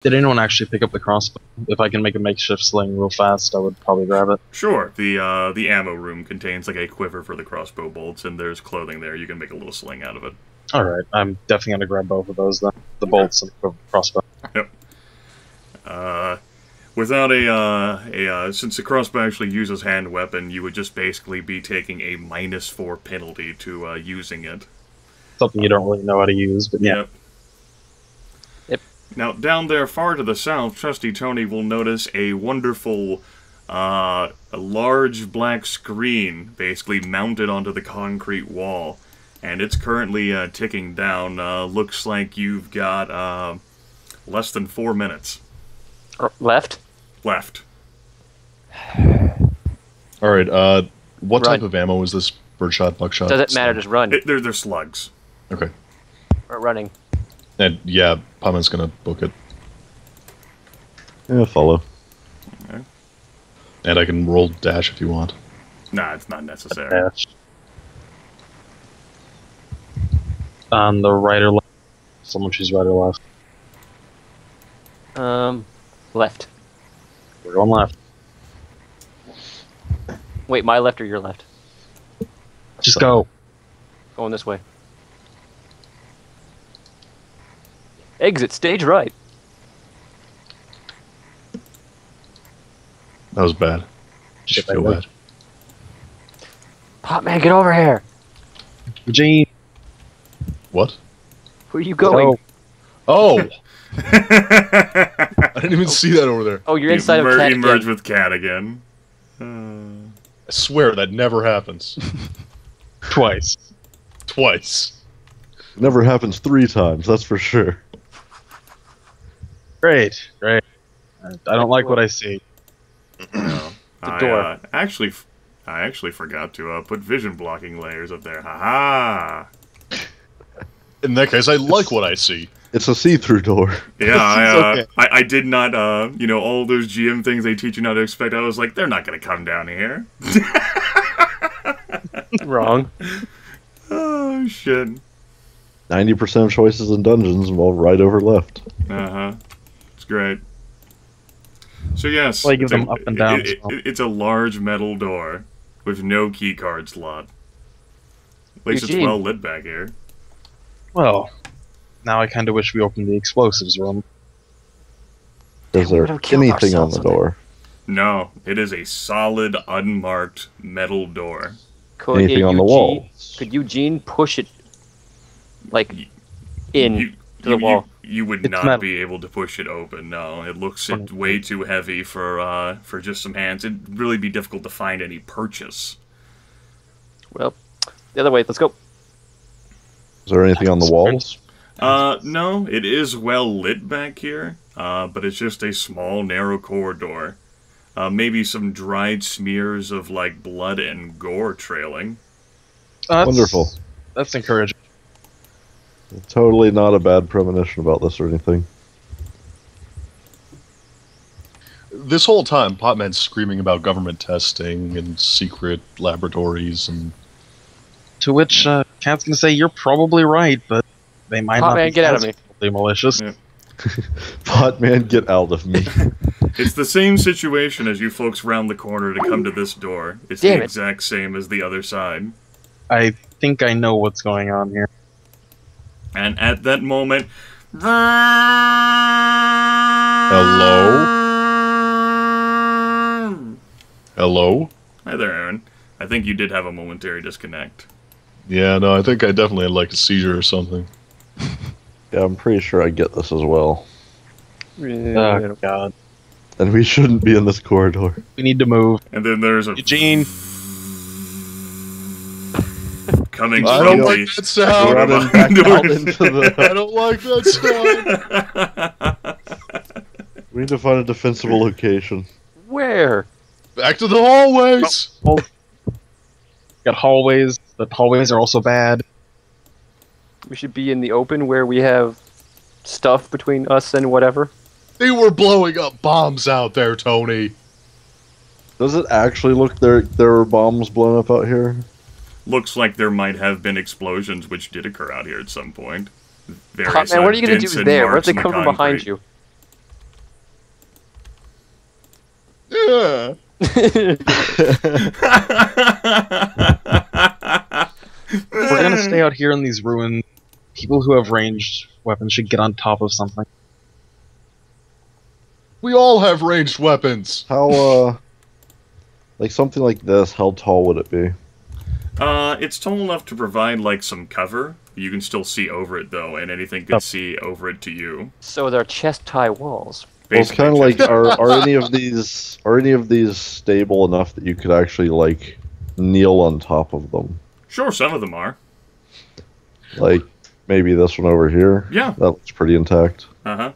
Did anyone actually pick up the crossbow? If I can make a makeshift sling real fast, I would probably grab it. Sure. The ammo room contains like a quiver for the crossbow bolts, and there's clothing there. You can make a little sling out of it. Alright, I'm definitely going to grab both of those then. The bolts and the crossbow. Yep. Without since the crossbow actually uses hand weapon, you would just basically be taking a -4 penalty to using it. Something you don't really know how to use, but yeah. Yep. Now, down there far to the south, Trusty Tony will notice a wonderful, a large black screen basically mounted onto the concrete wall. And it's currently ticking down. Looks like you've got less than 4 minutes. Left? Left. Alright, what Run. type of ammo is this birdshot, buckshot? Doesn't matter, just run. They're slugs. Okay. We're running. And yeah, Potman's gonna book it. Yeah, follow. Okay. And I can roll dash if you want. Nah, it's not necessary. Dash. On the right or left? Someone choose right or left. Left. We're going left. Wait, my left or your left? Just go. Going this way. Exit stage right. That was bad. Just Get feel back bad. Potman, get over here! Eugene. What? Where are you going? Oh! I didn't even see that over there. Oh, you're inside of Cat You merge again. with Cat again. I swear that never happens. Twice. Twice. Never happens 3 times, that's for sure. Great, great. I don't like what I see. No. door. I actually forgot to put vision blocking layers up there. Ha ha! In that case, I like what I see. It's a see-through door. Yeah, okay. I did not, all those GM things they teach you not to expect, I was like, they're not gonna come down here. Wrong. Oh, shit. 90% of choices in dungeons involve right over left. Uh-huh. It's great. So yes, Well, you give them up and down as well. it's a large metal door with no keycard slot. At least it's Eugene. well lit back here. Well, now I kind of wish we opened the explosives room. Is we there would've killed anything on ourselves the with it. door? No, it is a solid, unmarked metal door. Could Anything on the walls? Could Eugene push it, like, in to the wall? You would It's not metal. be able to push it open. No, it looks way too heavy for just some hands. It'd really be difficult to find any purchase. Well, the other way. Let's go. Is there anything on the walls? No, it is well lit back here, but it's just a small, narrow corridor. Maybe some dried smears of, like, blood and gore trailing. Wonderful. That's encouraging. Totally not a bad premonition about this or anything. This whole time, Potman's screaming about government testing and secret laboratories and... To which Cat's gonna say, "You're probably right, but they might not Potman, be get out of me. absolutely malicious." Yeah. Potman, get out of me. It's the same situation as you folks round the corner to come to this door. It's Damn the it. exact same as the other side. I think I know what's going on here. And at that moment... Hello? Hello? Hi there, Aaron. I think you did have a momentary disconnect. Yeah, no, I think I definitely had like a seizure or something. Yeah, I'm pretty sure I get this as well. Oh god. And we shouldn't be in this corridor. We need to move. And then there's a... Eugene! coming I from don't the... like that sound! Running back out into the... I don't like that sound! We need to find a defensible location. Where? Back to the hallways! Got hallways. The hallways are also bad. We should be in the open where we have stuff between us and whatever. They were blowing up bombs out there, Tony. Does it actually look there were bombs blown up out here? Looks like there might have been explosions which did occur out here at some point. Potman, what are you going to do there? What if they come from behind you? Yeah. If we're gonna stay out here in these ruins, people who have ranged weapons should get on top of something. We all have ranged weapons. How, like something like this, how tall would it be? It's tall enough to provide, like, some cover. You can still see over it, though, and anything could see over it to you. So they're chest-high walls. Well, it's Basically, kind of like, just- are any of these stable enough that you could actually, like, kneel on top of them? Sure, some of them are. Like, maybe this one over here? Yeah. That looks pretty intact. Uh-huh.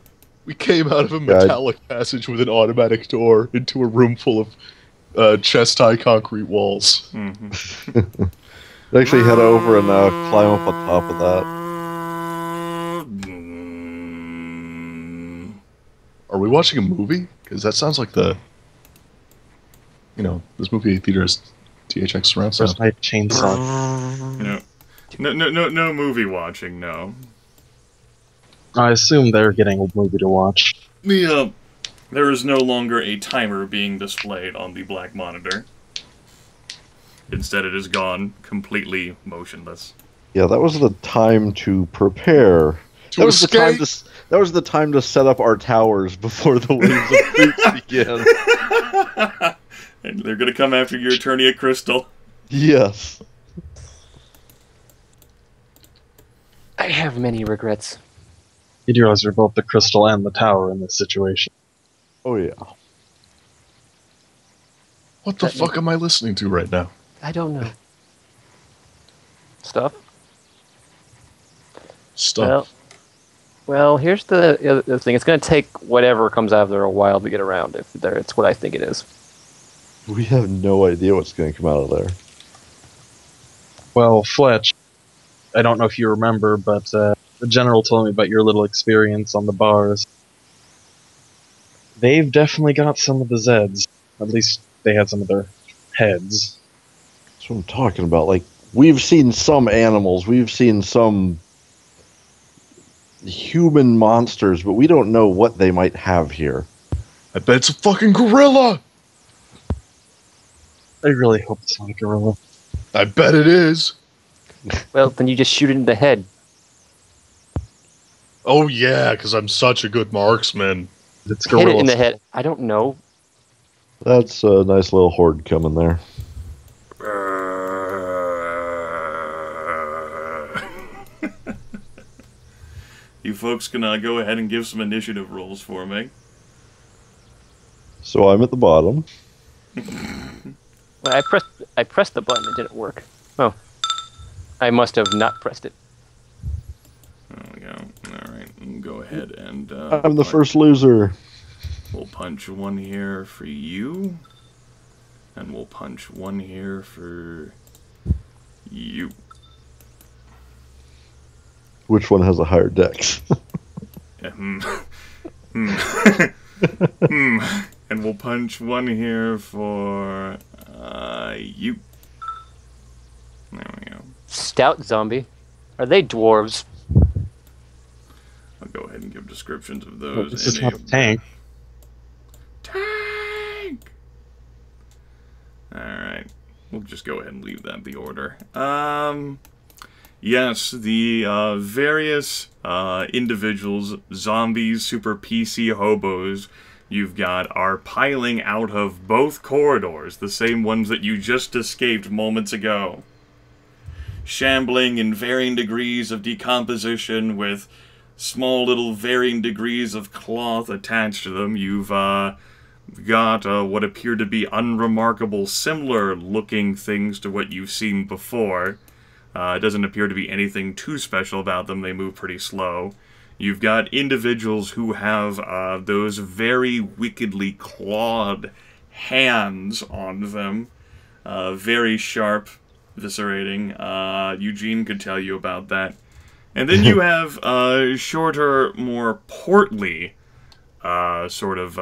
We came out of a metallic passage with an automatic door into a room full of chest-high concrete walls. Mm-hmm. Actually head over and climb up on top of that. Are we watching a movie? Because that sounds like the... You know, this movie theater is THX surround Where's sound. my chainsaw? No movie watching, no. I assume they're getting a movie to watch. There is no longer a timer being displayed on the black monitor. Instead, it has gone completely motionless. Yeah, that was the time to prepare. To escape! That was the time to set up our towers before the waves of troops began. And they're gonna come after your Eternia Crystal. Yes. I have many regrets. You do realize we're both the crystal and the tower in this situation. Oh, yeah. What the fuck am I listening to right now? I don't know. Stuff? Stuff. Well, here's the other thing. It's going to take whatever comes out of there a while to get around. It's what I think it is. We have no idea what's going to come out of there. Well, Fletch, I don't know if you remember, but the general told me about your little experience on the bars. They've definitely got some of the Zeds. At least they had some of their heads. That's what I'm talking about. Like, we've seen some animals, we've seen some human monsters, but we don't know what they might have here. I bet it's a fucking gorilla! I really hope it's not a gorilla. I bet it is. Well, then you just shoot it in the head. Oh yeah, because I'm such a good marksman. It's Hit it in gorillas. the head. I don't know. That's a nice little horde coming there. You folks can go ahead and give some initiative rolls for me. So I'm at the bottom. Well, I pressed the button. It didn't work. Oh. I must have not pressed it. There we go. Alright, go ahead and... I'm the first loser. We'll punch one here for you. And we'll punch one here for... you. Which one has a higher dex? And we'll punch one here for... you. There we go. Stout zombie. Are they dwarves? I'll go ahead and give descriptions of Well, those. this is in not a tank. Tank! Alright. We'll just go ahead and leave that the order. Yes, the various individuals, zombies, super PC hobos you've got are piling out of both corridors, the same ones that you just escaped moments ago. Shambling in varying degrees of decomposition with small little varying degrees of cloth attached to them. You've got what appear to be unremarkable, similar looking things to what you've seen before. It doesn't appear to be anything too special about them. They move pretty slow. You've got individuals who have those very wickedly clawed hands on them. Very sharp, viscerating. Eugene could tell you about that. And then you have shorter, more portly, sort of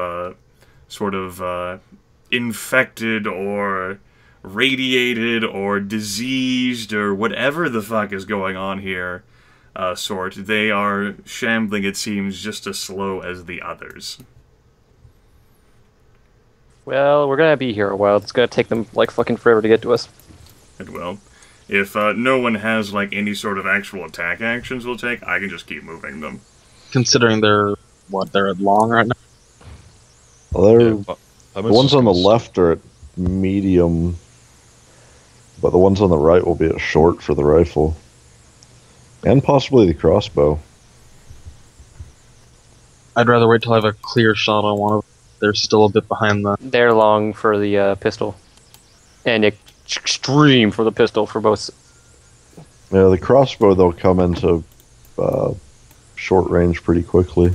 infected or radiated or diseased or whatever the fuck is going on here, sort. They are shambling, it seems, just as slow as the others. Well, we're gonna be here a while. It's gonna take them like fucking forever to get to us. It will. If no one has like any sort of actual attack actions we'll take, I can just keep moving them. Considering they're at long right now. Well, Yeah, the ones on the left are at medium, but the ones on the right will be at short for the rifle. And possibly the crossbow. I'd rather wait till I have a clear shot on one of them. They're still a bit behind the... They're long for the pistol, and extreme for the pistol for both. Yeah, the crossbow, they'll come into short range pretty quickly.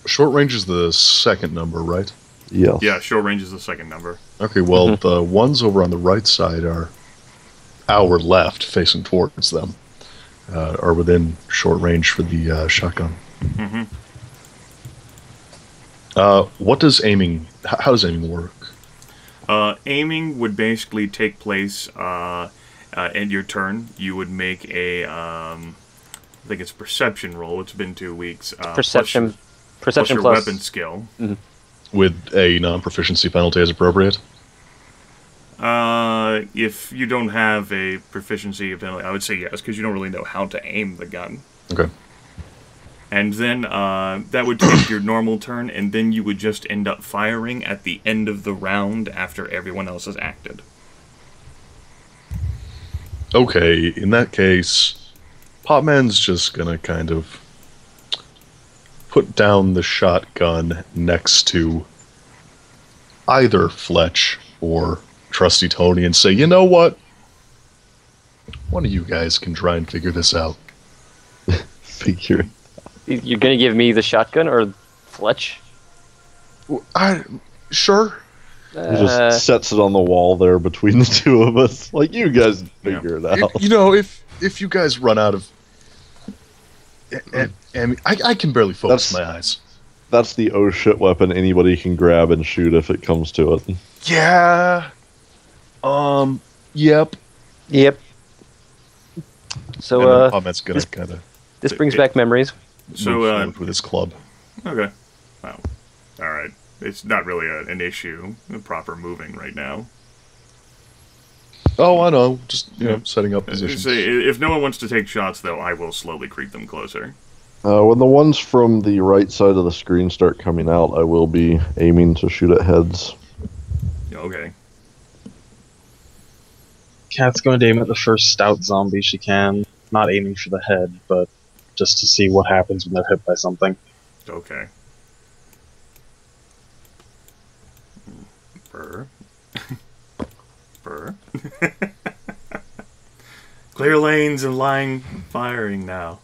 Short range is the second number, right? Yes. Yeah, short range is the second number. Okay, well, the ones over on the right side are our left, facing towards them, are within short range for the shotgun. Mm-hmm. What does aiming... How does aiming work? Aiming would basically take place end your turn. You would make a, I think it's perception roll. It's been 2 weeks. Perception plus your plus weapon skill. With a non-proficiency penalty as appropriate? If you don't have a proficiency penalty, I would say yes, because you don't really know how to aim the gun. Okay. And then that would take your normal turn, and then you would just end up firing at the end of the round after everyone else has acted. Okay, in that case, Potman's just gonna kind of put down the shotgun next to either Fletch or Trusty Tony and say, you know what? One of you guys can try and figure this out. Figure. You're gonna give me the shotgun or Fletch? Sure. He just sets it on the wall there between the two of us. Like, you guys figure it out. You know, if you guys run out of... I can barely focus my eyes. That's the oh shit weapon anybody can grab and shoot if it comes to it. Yeah. Yep. Yep. So, Potman's gonna kind of... this brings back memories. So, with his club. Okay. Well, alright. It's not really an issue, proper moving right now. Oh, I know. Just, setting up positions. If no one wants to take shots, though, I will slowly creep them closer. When the ones from the right side of the screen start coming out, I will be aiming to shoot at heads. Okay. Kat's going to aim at the first stout zombie she can. Not aiming for the head, but just to see what happens when they're hit by something. Okay. Burr. Burr. Clear lanes and lying firing now.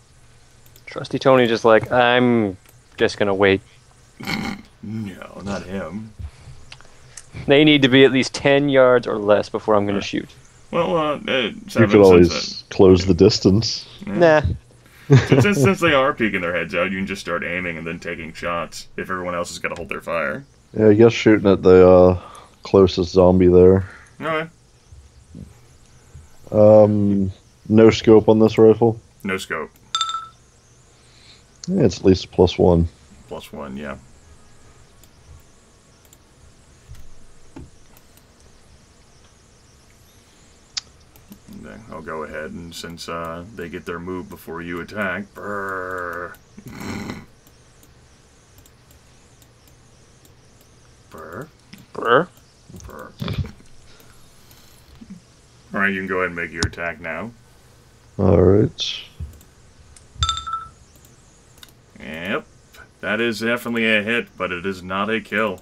Trusty Tony just like, I'm just gonna wait. No, not him. They need to be at least 10 yards or less before I'm gonna shoot. Well, You could always close the distance. Nah. since they are peeking their heads out, you can just start aiming and then taking shots if everyone else is going to hold their fire. Yeah, I guess shooting at the closest zombie there. Okay. No scope on this rifle? No scope. Yeah, it's at least a +1. +1, yeah. I'll go ahead, and since they get their move before you attack, brrr. Brr. Brr. Brr. Alright, you can go ahead and make your attack now. Alright. Yep. That is definitely a hit, but it is not a kill.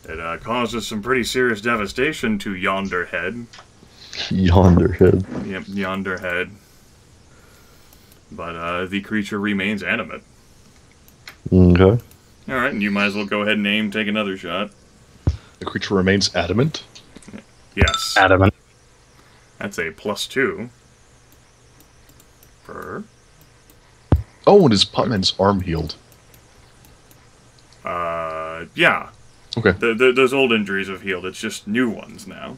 It causes some pretty serious devastation to yonder head. Yonder head. Yep, yonder head. But the creature remains animate. Okay. Alright, and you might as well go ahead and aim, take another shot. The creature remains adamant? Yes. Adamant. That's a +2. Brr. Oh, and is Potman's arm healed? Yeah. Okay. Those old injuries have healed. It's just new ones now.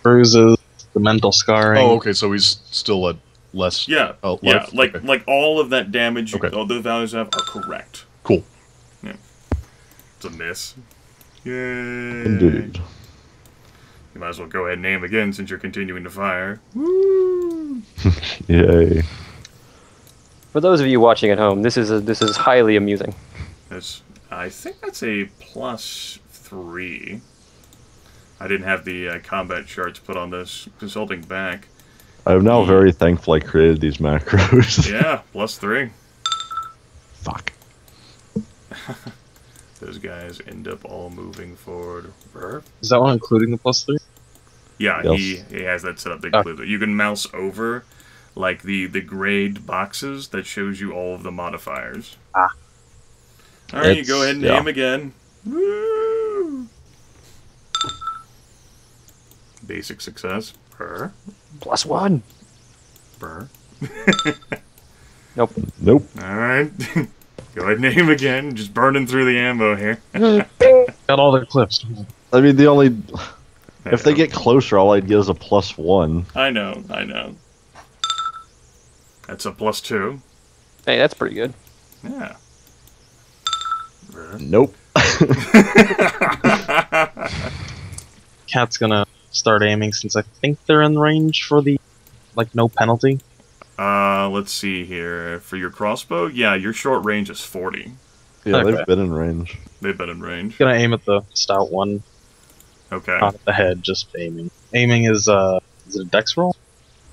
Bruises, the mental scarring. Oh, okay, so he's still at less... Yeah. life? Yeah, like Okay. like all of that damage, Okay. all the values have are correct. Cool. Yeah. It's a miss. Yay. Indeed. You might as well go ahead and aim again since you're continuing to fire. Woo! Yay. For those of you watching at home, this is highly amusing. I think that's a +3. I didn't have the combat charts put on this. Consulting back. I'm now very thankful I created these macros. Yeah, +3. Fuck. Those guys end up all moving forward. Is that one including the +3? Yeah, Yes. he has that set up to include it. You can mouse over, like, the grayed boxes that shows you all of the modifiers. Ah. Alright, you go ahead and yeah. aim again. Woo! Basic success. Brr. +1. Brr. Nope. Nope. Alright. Go ahead and aim again. Just burning through the ammo here. Got all their clips. I mean, the only... If they get closer, all I'd get is a +1. I know. That's a +2. Hey, that's pretty good. Yeah. Brr. Nope. Cat's gonna start aiming since I think they're in range for the, like, no penalty. Let's see here. For your crossbow, yeah, your short range is 40. Yeah, Okay. they've been in range. They've been in range. Gonna aim at the stout one, Okay. not at the head, just aiming. Aiming is it a dex roll?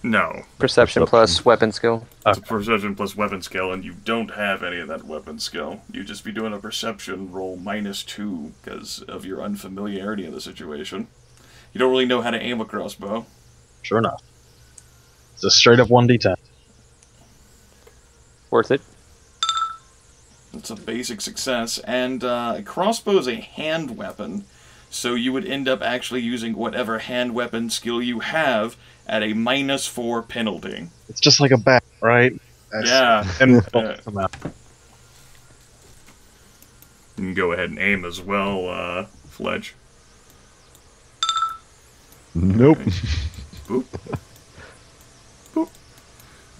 No. Perception plus weapon skill. It's a perception plus weapon skill, and you don't have any of that weapon skill. You'd just be doing a perception roll -2 because of your unfamiliarity of the situation. You don't really know how to aim a crossbow. Sure enough. It's a straight up 1d10. Worth it. It's a basic success, and a crossbow is a hand weapon, so you would end up actually using whatever hand weapon skill you have at a -4 penalty. It's just like a bat, right? Yeah. And Come You can go ahead and aim as well, Fletch. Nope. Boop. Boop.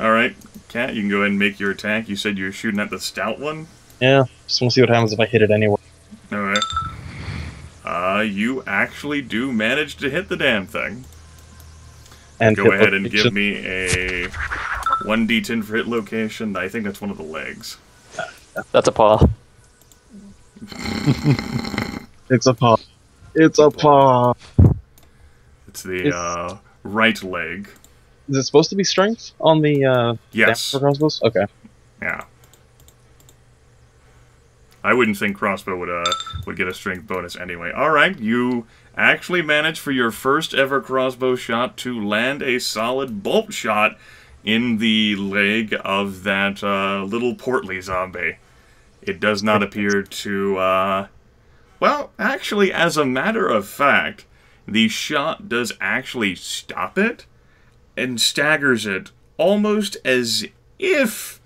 Alright, Cat, you can go ahead and make your attack. You said you were shooting at the stout one? yeah, just want to see what happens if I hit it anyway. Alright. You actually do manage to hit the damn thing. And Go hit ahead and location. give me a 1d10 for hit location. I think that's one of the legs. That's a paw. It's a paw. It's a paw. It's the right leg. Is it supposed to be strength on the Yes. for crossbows? Okay. Yeah. I wouldn't think crossbow would get a strength bonus anyway. Alright, you actually managed for your first ever crossbow shot to land a solid bolt shot in the leg of that little portly zombie. It does not appear to, well, actually, as a matter of fact, the shot does actually stop it and staggers it almost as if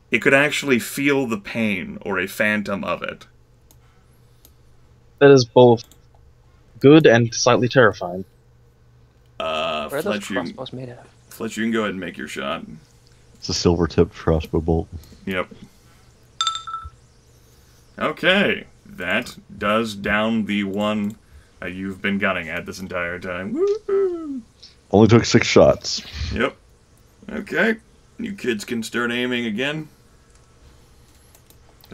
it could actually feel the pain or a phantom of it. That is both good and slightly terrifying. Where are those Fletch, crossbows made out of? Fletch, you can go ahead and make your shot. It's a silver-tipped crossbow bolt. Yep. Okay, that does down the one you've been gunning at this entire time. Woo-hoo! Only took 6 shots. Yep. Okay, you kids can start aiming again.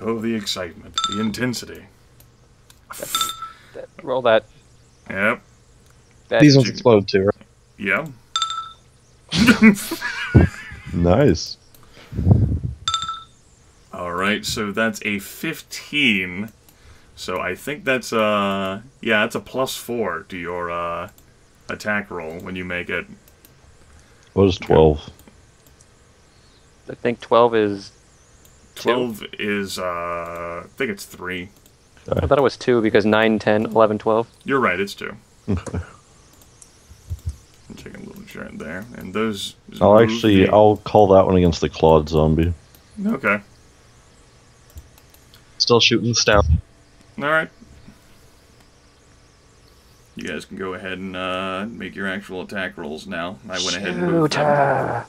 Oh, the excitement, the intensity. Roll that. Yep. These ones explode too, right? Yeah. Nice. Alright, so that's a 15. So I think that's yeah, that's a +4 to your attack roll when you make it. What is 12? I think 12 is 12 is I think it's 3. I thought it was 2 because 9, 10, 11, 12. You're right, it's 2. Okay. I'm taking a little chart there. And those I'll call that one against the clawed zombie. Okay. Still shooting the stout. Alright. You guys can go ahead and make your actual attack rolls now. I went ahead and moved them.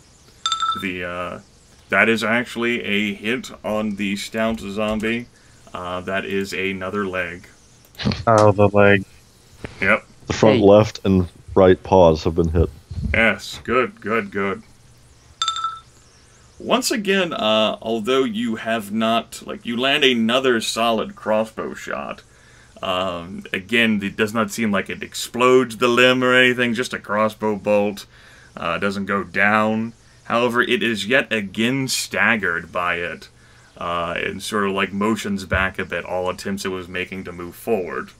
That is actually a hit on the stout zombie. That is another leg. Oh, the leg. Yep. The front Hey. left and right paws have been hit. Yes. Good, good, good. Once again, although you have not, like, you land another solid crossbow shot. Again, it does not seem like it explodes the limb or anything, just a crossbow bolt. Doesn't go down. However, it is yet again staggered by it, and sort of like motions back a bit, all attempts it was making to move forward.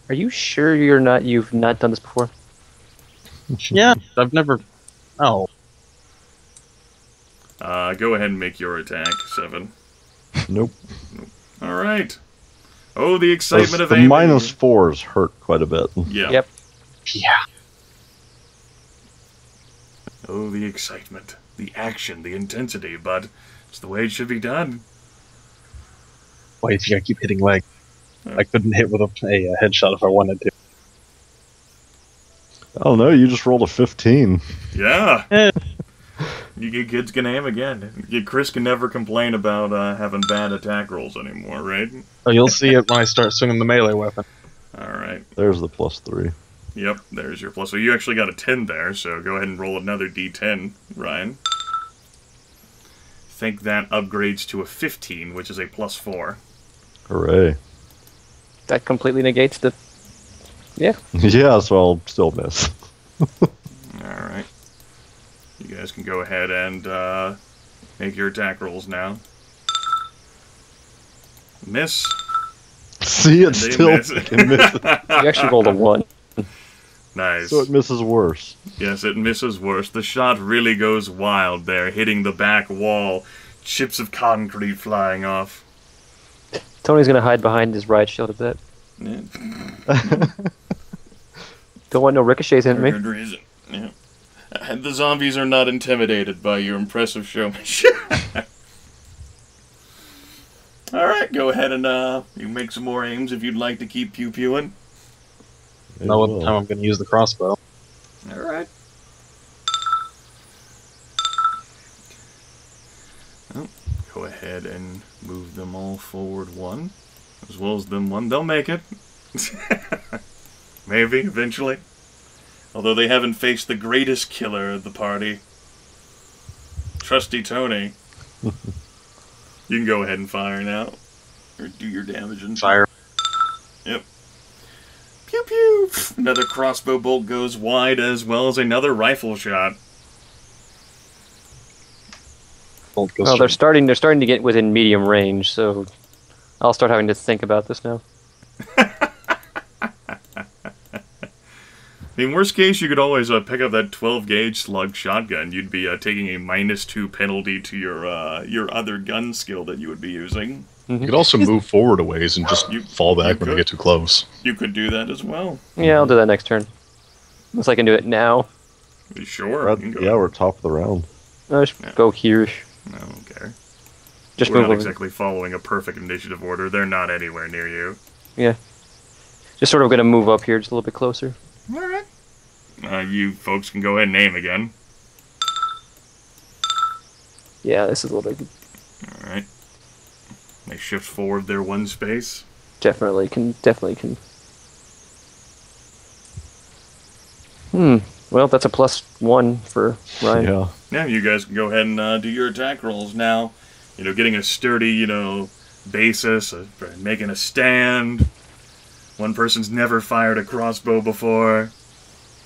Are you sure you've not done this before? Yeah, I've never. Oh, Go ahead and make your attack, 7. Nope. Alright. Oh, the excitement of The aiming. -4s hurt quite a bit. Yeah. Yep. yeah. Oh, the excitement. The action, the intensity, but it's the way it should be done. Why do you think I keep hitting leg? I couldn't hit with a headshot if I wanted to. I don't know, you just rolled a 15. Yeah. Eh. You kids can aim again. Chris can never complain about having bad attack rolls anymore, right? Oh, you'll see it when I start swinging the melee weapon. Alright. There's the +3. Yep, there's your plus. So you actually got a 10 there, so go ahead and roll another d10, Ryan. I think that upgrades to a 15, which is a +4. Hooray. That completely negates the... Yeah. Yeah, so I'll still miss. Alright. You guys can go ahead and make your attack rolls now. Miss. See, it And they still miss. fucking misses. You actually rolled a 1. Nice. So it misses worse. Yes, it misses worse. The shot really goes wild there, hitting the back wall. Chips of concrete flying off. Tony's gonna hide behind his riot shield a bit. Yeah. Don't want no ricochets in For me. good reason. Yeah. And the zombies are not intimidated by your impressive showmanship. Alright, go ahead and you make some more aims if you'd like to keep pew-pewing. Know what time I'm going to use the crossbow. Alright. Oh, go ahead and move them all forward 1, as well as them 1. They'll make it. Maybe, eventually. Although they haven't faced the greatest killer of the party. Trusty Tony. You can go ahead and fire now. Or do your damage and Fire. Yep. Pew pew! Another crossbow bolt goes wide, as well as another rifle shot. Bolt goes Well, they're straight. starting to get within medium range, so I'll start having to think about this now. In worst case, you could always pick up that 12-gauge slug shotgun. You'd be taking a -2 penalty to your other gun skill that you would be using. You could also move forward a ways and just fall back when you could. get too close. You could do that as well. Yeah, I'll do that next turn. Unless I can do it now. Sure. We're you can at- go. yeah, we're top of the round. I'll just Yeah. go here. I don't care. Just We're move not over. exactly following a perfect initiative order. They're not anywhere near you. Yeah. Just sort of gonna move up here just a little bit closer. Alright. You folks can go ahead and aim again. Yeah, this is a little bit... Alright. They shift forward their 1 space. Definitely can... Well, that's a +1 for Ryan. Yeah. Yeah, you guys can go ahead and do your attack rolls now. You know, getting a sturdy, basis, making a stand. One person's never fired a crossbow before.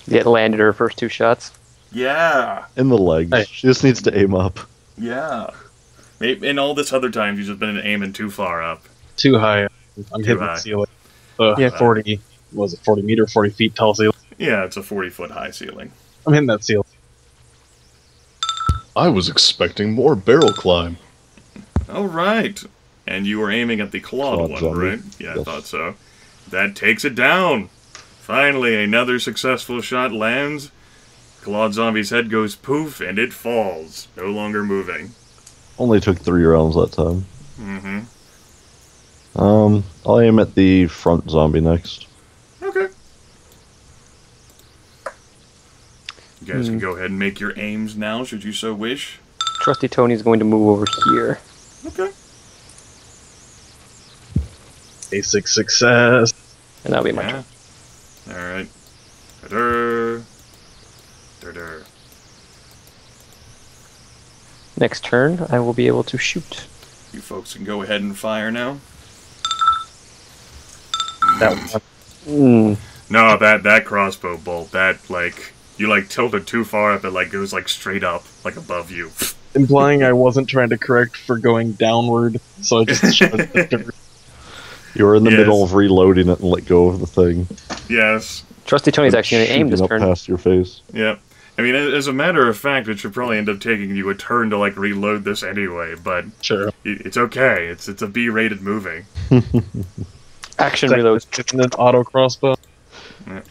Yet landed her first 2 shots. Yeah, In the legs. Hey. She just needs to aim up. yeah. In all this other times, you've just been aiming too far up. Too high. I'm hitting high. the ceiling. Yeah. 40, was it 40 meter, 40 feet tall ceiling? Yeah, it's a 40-foot high ceiling. I'm hitting that ceiling. I was expecting more barrel climb. All right. And you were aiming at the clawed Clawed one, zombie. right? Yeah, I Yes. thought so. That takes it down. Finally, another successful shot lands. Clawed zombie's head goes poof, and it falls, no longer moving. Only took 3 rounds that time. Mm-hmm. I'll aim at the front zombie next. Okay. You guys can go ahead and make your aims now, should you so wish. Trusty Tony's going to move over here. Okay. Basic success. And that'll be my Yeah. turn. Alright. Da-dur. Da-dur. Next turn, I will be able to shoot. You folks can go ahead and fire now. That No, that crossbow bolt, that, like, you, like, tilted too far up, it, like, goes, like, straight up, like, above you. implying I wasn't trying to correct for going downward, so I just shot it. You were in the Yes. middle of reloading it and let go of the thing. Yes. Trusty Tony's actually going to aim this Shooting up turn. past your face. Yep. I mean, as a matter of fact, it should probably end up taking you a turn to, like, reload this anyway, but Sure. it's okay. It's a B-rated movie. Action reload. It's an auto crossbow.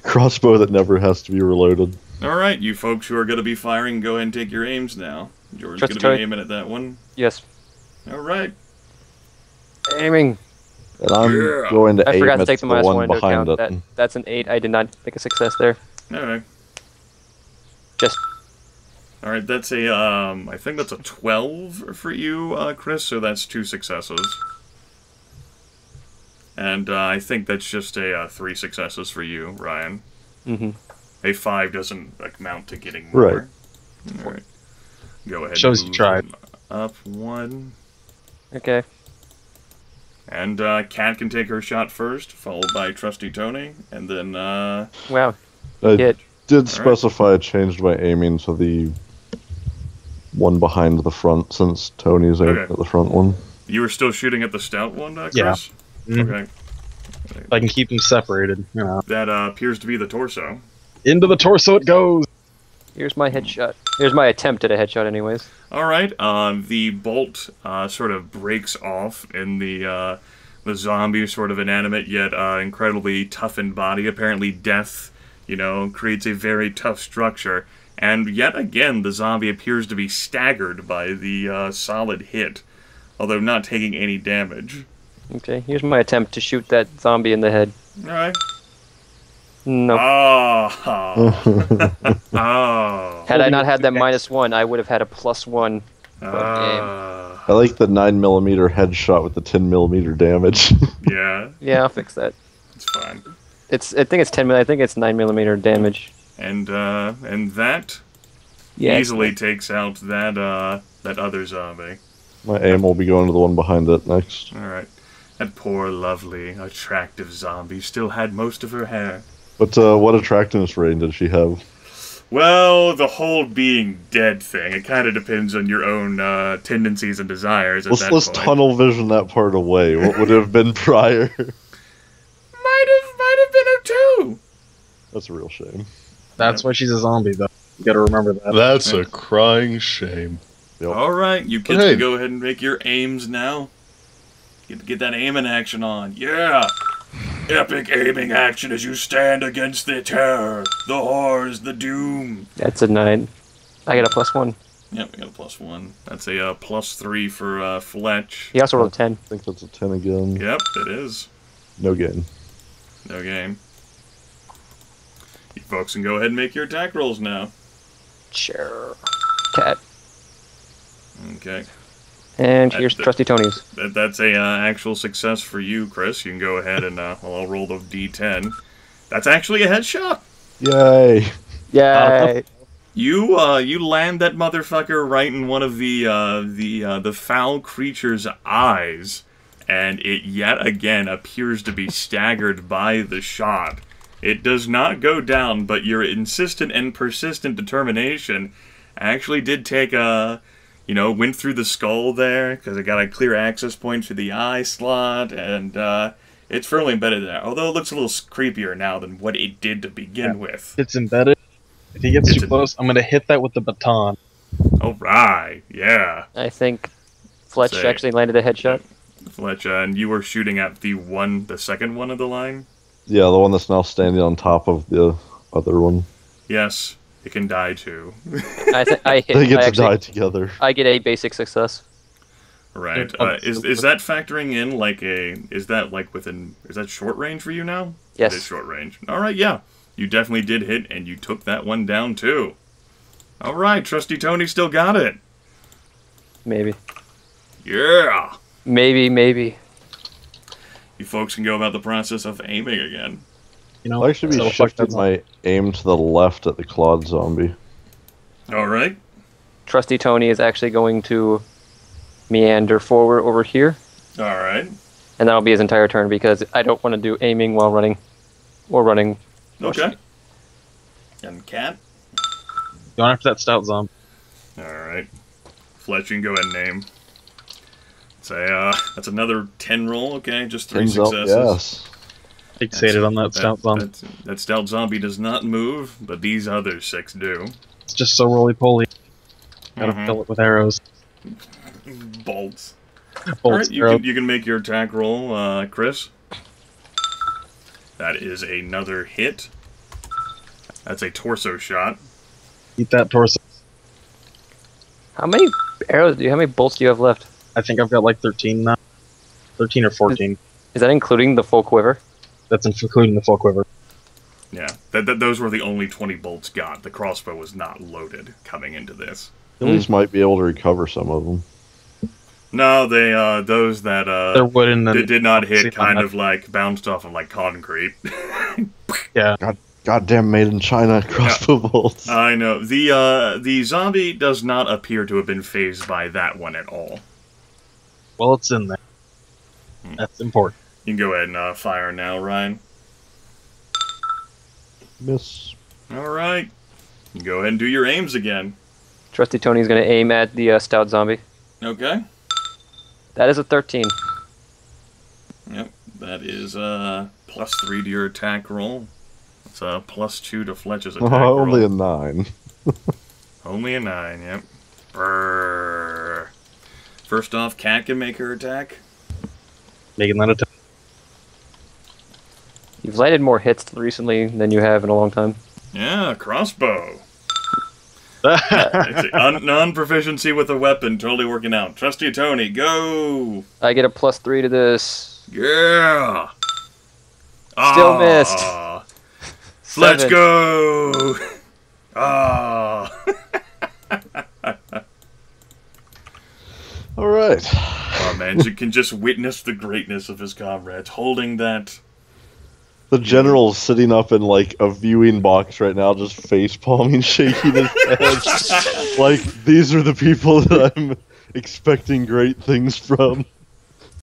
Crossbow that never has to be reloaded. Alright, you folks who are going to be firing, go ahead and take your aims now. George's Trust going to Tony. be aiming at that one. Yes. Alright. Aiming. And I'm Yeah. going to I aim forgot to at take the the minus one one into behind account. it. That's an 8. I did not make a success there. Alright. Just Alright, that's a, I think that's a 12 for you, Chris, so that's 2 successes. And, I think that's just a, 3 successes for you, Ryan. mm-hmm. A 5 doesn't, like, mount to getting more. Alright. Go ahead. Shows and you move tried. them Up 1. Okay. And, Kat can take her shot first, followed by Trusty Tony, and then, Wow. I Hit. did specify I changed my aiming to the one behind the front, since Tony's aiming Okay. at the front one. you were still shooting at the stout one, Chris? Yeah. Mhm. Okay. If I can keep them separated, you know. That, appears to be the torso. Into the torso it goes! Here's my headshot. Here's my attempt at a headshot, anyways. Alright, the bolt sort of breaks off in the zombie sort of inanimate yet incredibly toughened body. Apparently death, you know, creates a very tough structure. And yet again, the zombie appears to be staggered by the solid hit, although not taking any damage. Okay. Here's my attempt to shoot that zombie in the head. Alright. No. Oh. Oh. Had I not had that -1, I would have had a +1. I like the 9mm headshot with the 10mm damage. Yeah, Yeah, I'll fix that. it's fine. I think it's 10 mil. I think it's 9mm damage. And that Yeah. easily takes out that that other zombie. My aim will be going to the one behind it next. Alright. That poor, lovely, attractive zombie still had most of her hair. But what attractiveness rating did she have? Well, the whole being dead thing, it kind of depends on your own tendencies and desires at Let's that point. tunnel vision that part away. What would it have been prior? Might have been her too! That's a real shame. That's why she's a zombie, though. You gotta remember that. That's a crying shame. Yep. Alright, you kids Hey. can go ahead and make your aims now. Get that aiming action on. Yeah! Epic aiming action as you stand against the terror, the horrors, the doom. That's a 9. I got a +1. Yep, we got a +1. That's a +3 for Fletch. He also rolled a 10. I think that's a 10 again. Yep, it is. No gain. No game. You folks can go ahead and make your attack rolls now. Sure. Cat. Okay. And here's Trusty Tony's. That's a actual success for you, Chris. You can go ahead and I'll roll the D10. That's actually a headshot. Yay! Yay! You land that motherfucker right in one of the foul creature's eyes, and it yet again appears to be staggered by the shot. It does not go down, but your insistent and persistent determination actually did take went through the skull there, because it got a clear access point to the eye slot, and it's firmly embedded there. Although it looks a little creepier now than what it did to begin with. It's embedded. If he gets too close, I'm gonna hit that with the baton. Alright, yeah. I think Fletch Say. actually landed a headshot. Fletch, and you were shooting at the second one of the line? Yeah, the one that's now standing on top of the other one. Yes, it can die too. I hit. They get I to actually- die together. I get a basic success. Right. Yeah. Is that factoring in is that short range for you now? Yes. It is short range. Alright, yeah. You definitely did hit, and you took that one down too. Alright, Trusty Tony still got it. Maybe. Yeah! Maybe. you folks can go about the process of aiming again. You know, I'll actually so be fuck shifting that my aim to the left at the Claude zombie. All right. Trusty Tony is actually going to meander forward over here, All right. and that'll be his entire turn because I don't want to do aiming while running, or running. Okay. And Cat. Going after that stout zombie. All right. Fletch, you can go ahead and name. Say, that's another 10 roll. Okay, just 3 Turns out, successes. yes. Fixated on that stout zombie. That stout zombie does not move, but these other 6 do. It's just so roly-poly. Gotta fill it with arrows. Bolts. Bolts, Alright, arrows. you can make your attack roll, Chris. That is another hit. That's a torso shot. Eat that torso. How many arrows do you? How many bolts do you have left? I think I've got like 13 now. 13 or 14. Is that including the full quiver? That's including the full quiver. Yeah, those were the only 20 bolts got. The crossbow was not loaded coming into this. Phillies might be able to recover some of them. No, they those that They're wooden and did not hit see, kind of like bounced off of like concrete. yeah. Goddamn made in China crossbow bolts. I know. The zombie does not appear to have been phased by that one at all. Well, it's in there. That's important. You can go ahead and fire now, Ryan. Miss. Alright. You can go ahead and do your aims again. Trusty Tony's going to aim at the stout zombie. Okay. That is a 13. Yep. That is +3 to your attack roll. It's +2 to Fletch's attack roll. Only a 9. Only a 9, yep. Brrr. First off, Cat can make her attack. Making that attack. You've lighted more hits recently than you have in a long time. Yeah, crossbow. Non-proficiency with a weapon, totally working out. Trusty Tony, go! I get a +3 to this. Yeah! Still missed. Let's 7. go! Ah! Alright. Oh man, you can just witness the greatness of his comrades holding that. The general's sitting up in like a viewing box right now, just face palming, shaking his head. Like, these are the people that I'm expecting great things from.